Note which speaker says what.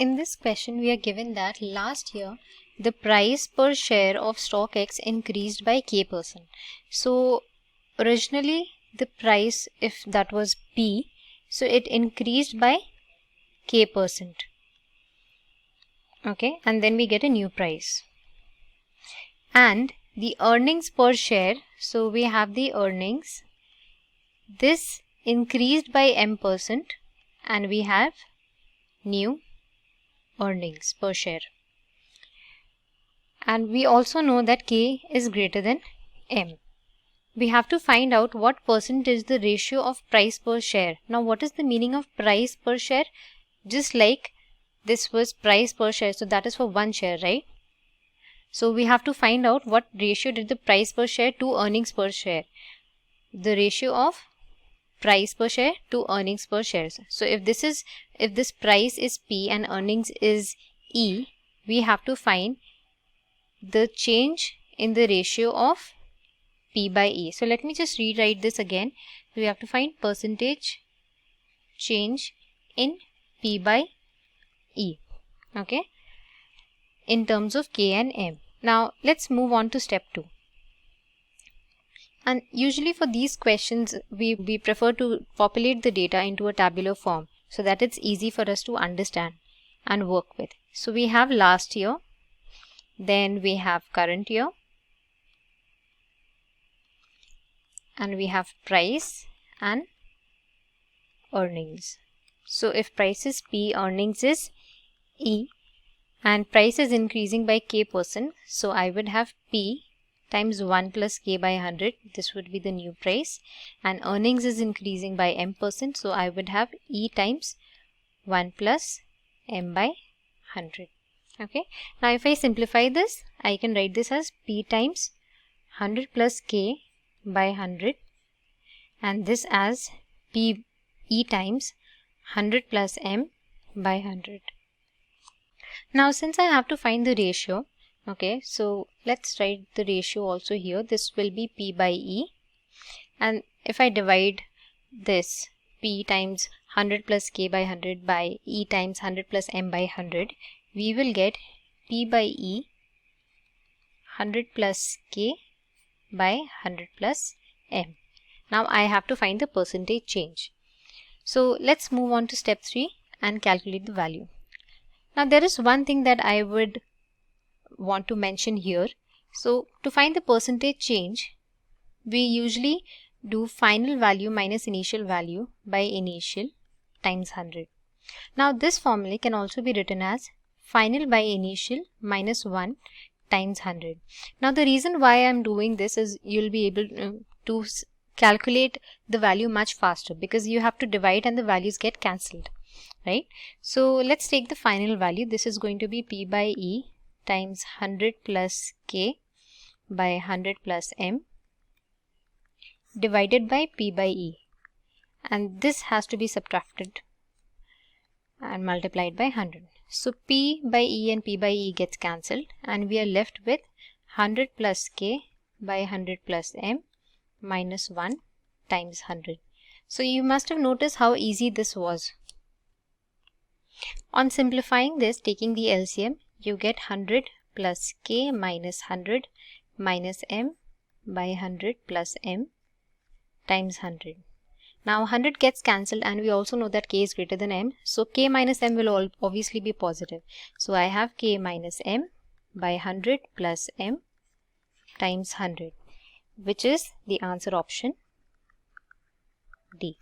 Speaker 1: in this question we are given that last year the price per share of stock X increased by K%. So originally the price, if that was P, so it increased by K%. Okay, and then we get a new price. And the earnings per share, so we have the earnings, this increased by M%, and we have new earnings per share. And we also know that K is greater than M. We have to find out what percent is the ratio of price per share. Now what is the meaning of price per share? Just like this was price per share, so that is for one share, right? So we have to find out what ratio did the price per share to earnings per share. The ratio of price per share to earnings per share. So if this price is P and earnings is E, we have to find the change in the ratio of P by E. So let me just rewrite this again. We have to find percentage change in P by E, okay, in terms of K and M. Now let's move on to step 2. And usually for these questions we prefer to populate the data into a tabular form so that it's easy for us to understand and work with. So we have last year, then we have current year, and we have price and earnings. So if price is P, earnings is E, and price is increasing by K%, so I would have P times 1 plus K by 100, this would be the new price, and earnings is increasing by M%, so I would have E times 1 plus M by 100. Okay, now if I simplify this, I can write this as P times 100 plus K by 100, and this as P E times 100 plus M by 100. Now since I have to find the ratio, okay, so let's write the ratio also here. This will be P by E, and if I divide this P times 100 plus K by 100 by E times 100 plus M by 100, we will get P by E 100 plus K by 100 plus M. Now I have to find the percentage change. So let's move on to step 3 and calculate the value. Now there is one thing that I would want to mention here. So to find the percentage change, we usually do final value minus initial value by initial times 100. Now this formula can also be written as final by initial minus 1 times 100. Now the reason why I am doing this is you'll be able to calculate the value much faster because you have to divide and the values get cancelled, right? So let's take the final value. This is going to be P by E times 100 plus K by 100 plus M divided by P by E, and this has to be subtracted and multiplied by 100. So P by E and P by E gets cancelled and we are left with 100 plus K by 100 plus M minus 1 times 100. So you must have noticed how easy this was. On simplifying this, taking the LCM, you get 100 plus K minus 100 minus M by 100 plus M times 100. Now 100 gets cancelled and we also know that K is greater than M. So K minus M will obviously be positive. So I have K minus M by 100 plus M times 100, which is the answer option D.